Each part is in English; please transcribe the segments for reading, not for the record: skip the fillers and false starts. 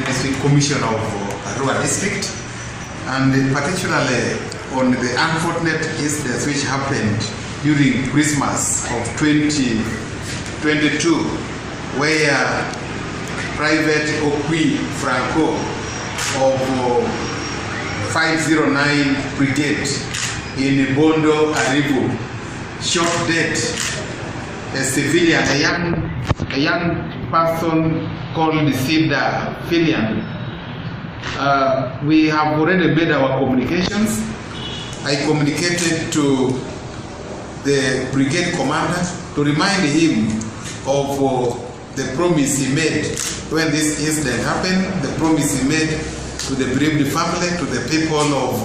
District Commissioner of Arua District, and particularly on the unfortunate incidents which happened during Christmas of 2022, where Private Okwi Franco of 509 Brigade in Bondo Arivu shot dead a civilian, a young person called Shida Philliam. We have already made our communications. I communicated to the brigade commander to remind him of the promise he made when this incident happened, the promise he made to the bereaved family, to the people of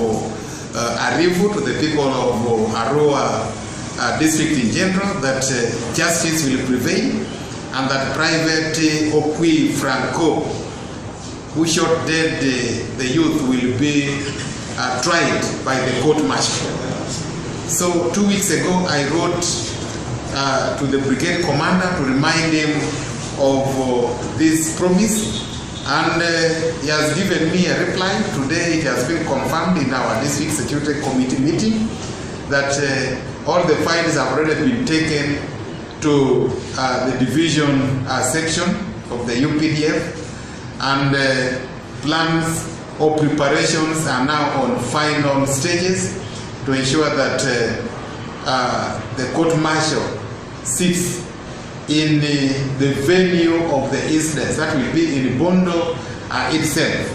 Arivu, to the people of Arua District in general, that justice will prevail, and that Private Okwi Franco, who shot dead the youth, will be tried by the court martial. So 2 weeks ago, I wrote to the brigade commander to remind him of this promise, and he has given me a reply. Today it has been confirmed in our district security committee meeting that all the files have already been taken to the division section of the UPDF, and plans or preparations are now on final stages to ensure that the court martial sits in the venue of the incidents. That will be in Bondo itself,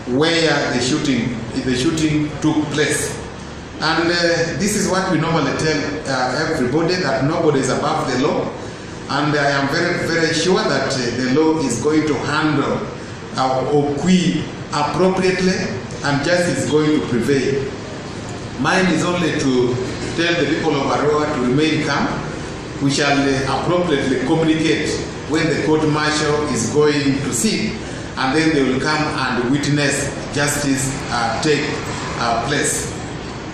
where the shooting took place. And this is what we normally tell everybody, that nobody is above the law, and I am very, very sure that the law is going to handle Okwi appropriately, and justice is going to prevail. Mine is only to tell the people of Arua to remain calm. We shall appropriately communicate when the court martial is going to sit, and then they will come and witness justice take place.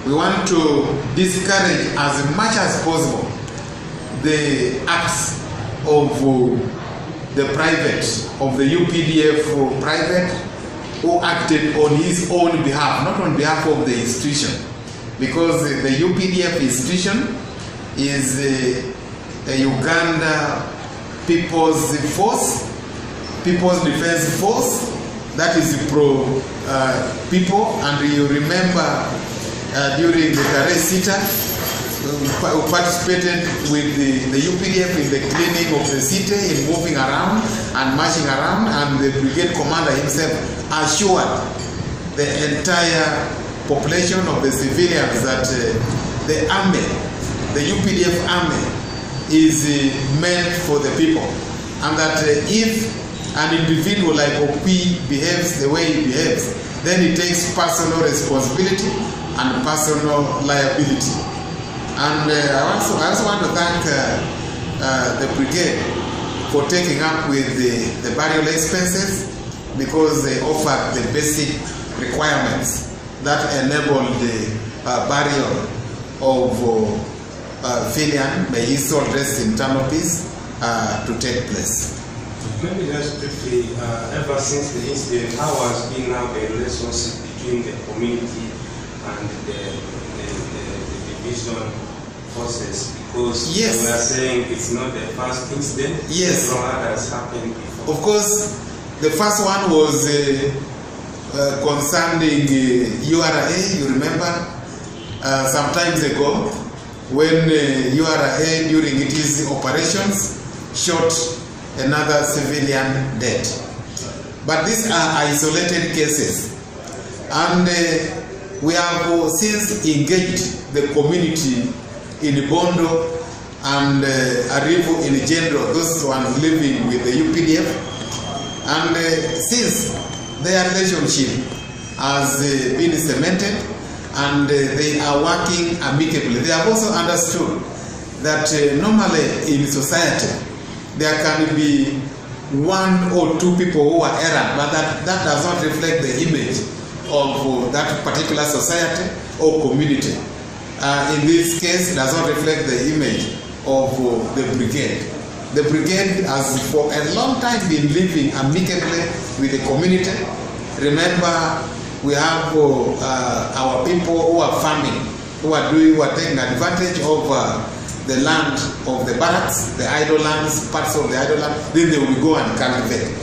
We want to discourage as much as possible the acts of the private, of the UPDF private, who acted on his own behalf, not on behalf of the institution. Because the UPDF institution is a Uganda People's Force, People's Defense Force, that is pro-people. And you remember during the Karesita, we participated with the UPDF in the cleaning of the city, in moving around and marching around, and the brigade commander himself assured the entire population of the civilians that the army, the UPDF army, is meant for the people, and that if an individual like Okwi behaves the way he behaves, then he takes personal responsibility and personal liability. And I also want to thank the brigade for taking up with the burial expenses, because they offer the basic requirements that enable the burial of Philliam, may his soul rest in eternal peace, to take place. Maybe just briefly, ever since the incident, how has been now the relationship between the community and the division forces? Because yes, we are saying it's not the first incident. Yes, that has happened before. Of course, the first one was concerning URA. You remember some times ago, when URA during its operations shot another civilian dead. But these are isolated cases, and we have since engaged the community in Bondo and Arivu in general, those ones living with the UPDF, and since their relationship has been cemented, and they are working amicably. They have also understood that normally in society there can be one or two people who are errant, but that does not reflect the image of that particular society or community. In this case, it does not reflect the image of the brigade. The brigade has for a long time been living amicably with the community. Remember, we have our people who are farming, who are taking advantage of the land of the barracks, the idle lands, parts of the idle land. Then they will go and cultivate.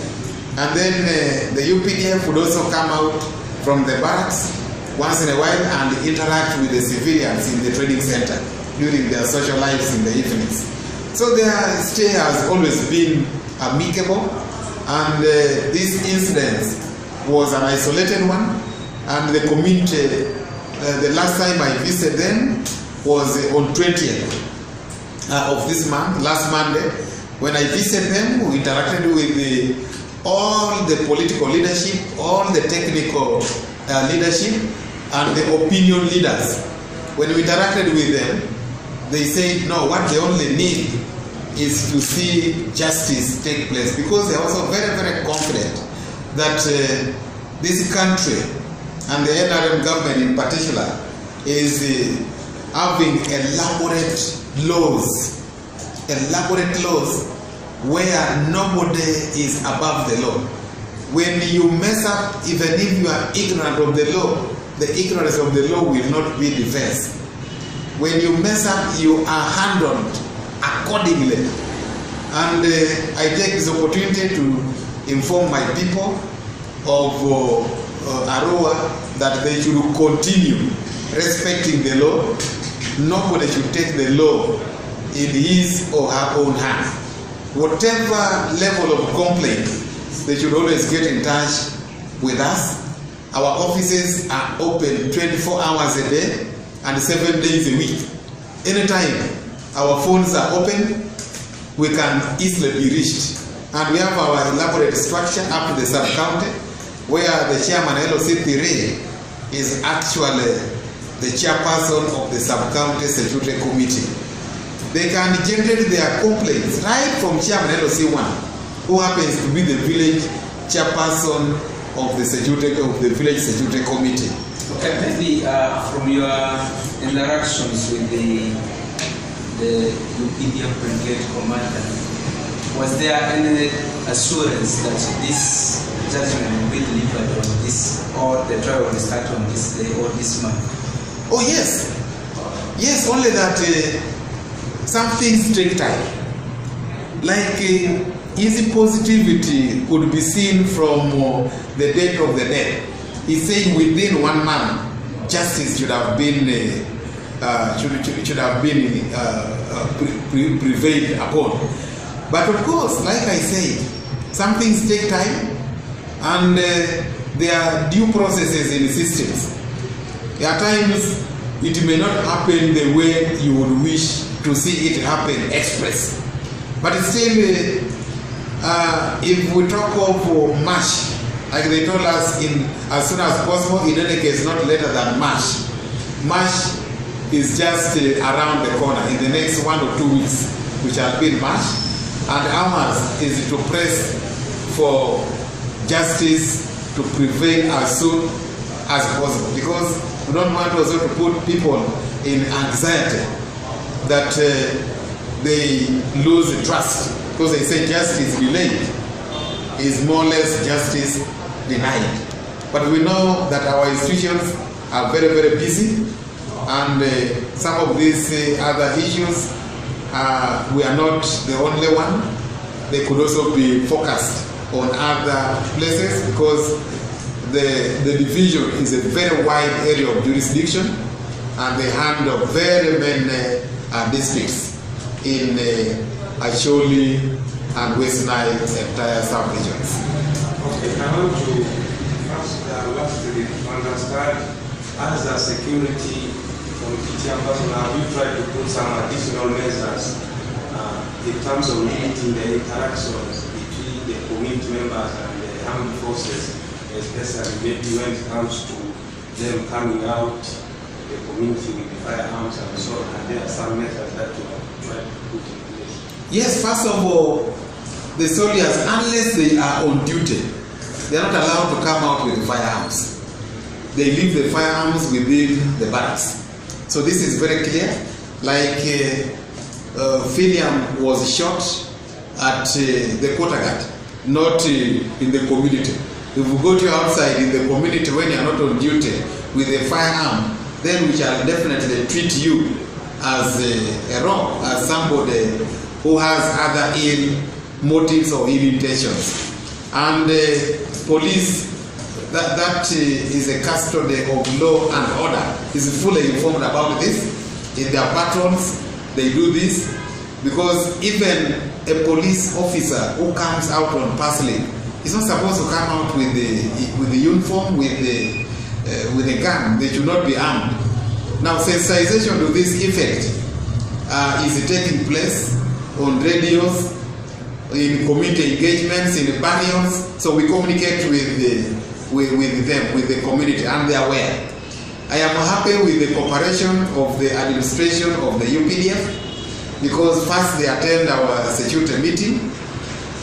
And then the UPDF would also come out from the barracks once in a while and interact with the civilians in the training center during their social lives in the evenings. So their stay has always been amicable, and this incident was an isolated one, and the community, the last time I visited them was on 20th of this month, last Monday. When I visited them, we interacted with all the political leadership, all the technical leadership, and the opinion leaders. When we interacted with them, they said, no, what they only need is to see justice take place, because they are also very, very confident that this country and the NRM government in particular is having elaborate laws where nobody is above the law. When you mess up, even if you are ignorant of the law, the ignorance of the law will not be defense. When you mess up, you are handled accordingly. And I take this opportunity to inform my people of Arua that they should continue respecting the law. Nobody should take the law in his or her own hand. Whatever level of complaint, they should always get in touch with us. Our offices are open 24 hours a day and 7 days a week. Anytime our phones are open, we can easily be reached. And we have our elaborate structure up to the sub-county, where the chairman LOC3 is actually the chairperson of the sub-county security committee. They can generate their complaints right from chairman LOC1, who happens to be the village chairperson of the village security committee. Okay, maybe from your interactions with the UPDF brigade commander, was there any assurance that this judgment will be delivered on this, or the trial will start on this day or this month? Oh yes, yes. Only that some things take time. Like easy positivity could be seen from the date of the death. He's saying within 1 month, justice should have been prevailed upon. But of course, like I said, some things take time, and there are due processes in the systems. At times, it may not happen the way you would wish to see it happen express. But still, if we talk of March, like they told us, as soon as possible, in any case, not later than March. March is just around the corner. In the next 1 or 2 weeks, we shall be in March. And ours is to press for justice to prevail as soon as possible, because we don't want also to put people in anxiety that they lose trust, because they say justice delayed is more or less justice denied. But we know that our institutions are very, very busy, and some of these other issues, we are not the only one. They could also be focused on other places, because the division is a very wide area of jurisdiction, and they handle very many districts in Asholi and West Nile entire sub-regions. Okay, I want to ask lastly to understand, as a security committee chairperson, have you tried to put some additional measures in terms of limiting the interactions between the community members and the armed forces, especially maybe when it comes to them coming out the community with the firearms and so on, and there are some measures that you have tried to put in place? Yes, first of all, the soldiers, unless they are on duty, they are not allowed to come out with the firearms. They leave the firearms within the barracks. So this is very clear. Like Philliam was shot at the quarter guard, not in the community. If we go to outside in the community when you are not on duty with a firearm, then we shall definitely treat you as a rogue, as somebody who has other ill motives or ill intentions. And police, that is a custody of law and order, is fully informed about this. In their patrols, they do this, because even a police officer who comes out on parceling is not supposed to come out with the uniform, with a gun. They should not be armed. Now, sensitization to this effect is taking place on radios, in community engagements, in barriers. So we communicate with them, with the community, and they are aware. I am happy with the cooperation of the administration of the UPDF, because first they attend our security meeting,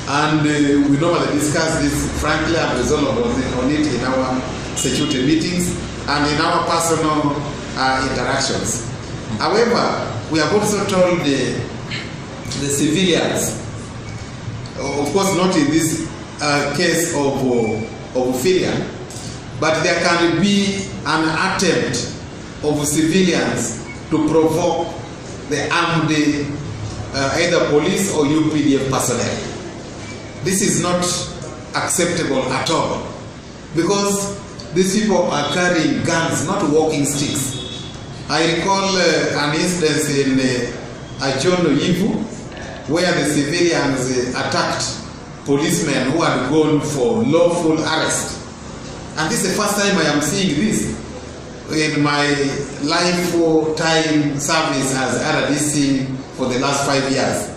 and we normally discuss this frankly and resolve on it in our security meetings and in our personal interactions. However, we have also told the civilians, of course not in this case of Philliam, but there can be an attempt of civilians to provoke the armed either police or UPDF personnel. This is not acceptable at all, because these people are carrying guns, not walking sticks. I recall an instance in Ajono Yivu, where the civilians attacked policemen who had gone for lawful arrest. And this is the first time I am seeing this in my lifetime service as RDC for the last 5 years.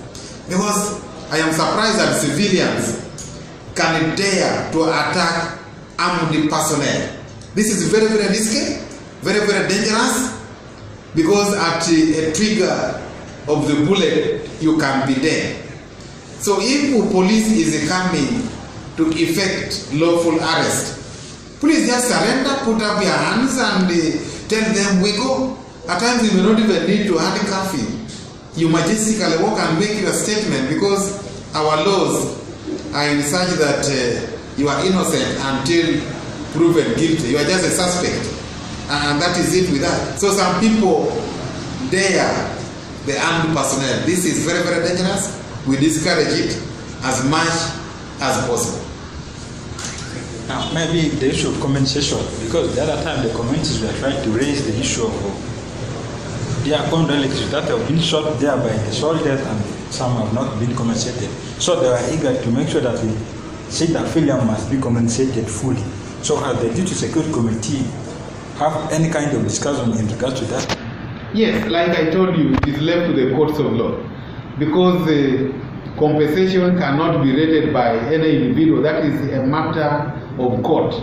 Because I am surprised that civilians can dare to attack armed personnel. This is very, very risky, very, very dangerous, because at a trigger of the bullet, you can be dead. So if police is coming to effect lawful arrest, please just surrender, put up your hands and tell them we go. At times you may not even need to handcuff you. You majestically walk and make your statement, because our laws are in such that you are innocent until proven guilty. You are just a suspect. And that is it with that. So some people dare the armed personnel. This is very, very dangerous. We discourage it as much as possible. Now, maybe the issue of compensation, because the other time the communities were trying to raise the issue of their own relatives that have been shot there by the soldiers and some have not been compensated. So they were eager to make sure that the Shida Philliam must be compensated fully. So has the Duty Security Committee have any kind of discussion in regards to that? Yes, like I told you, it is left to the courts of law, because the compensation cannot be rated by any individual. That is a matter of court.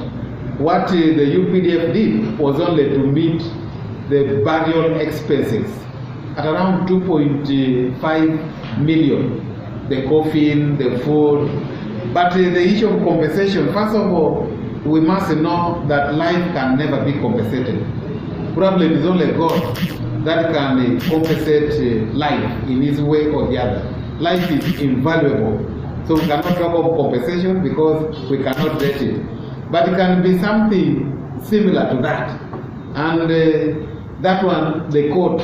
What the UPDF did was only to meet the burial expenses at around 2.5 million, the coffin, the food. But the issue of compensation, first of all, we must know that life can never be compensated. Probably it is only God that can compensate life in his way or the other. Life is invaluable. So we cannot talk of compensation because we cannot rate it. But it can be something similar to that. And that one, the court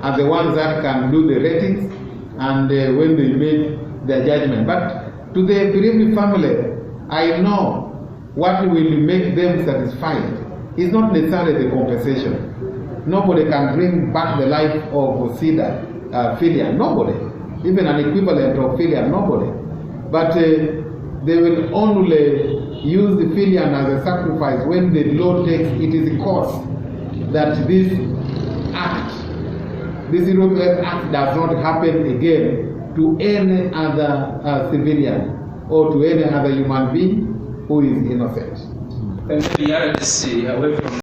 are the ones that can do the ratings and when they make their judgment. But to the bereaved family, I know what will make them satisfied is not necessarily the compensation. Nobody can bring back the life of Shida Philliam. Nobody. Even an equivalent of Philliam, nobody. But they will only use the Philliam as a sacrifice when the law takes it is a cost that this act, this irregular act does not happen again to any other civilian or to any other human being who is innocent. And the RDC, away from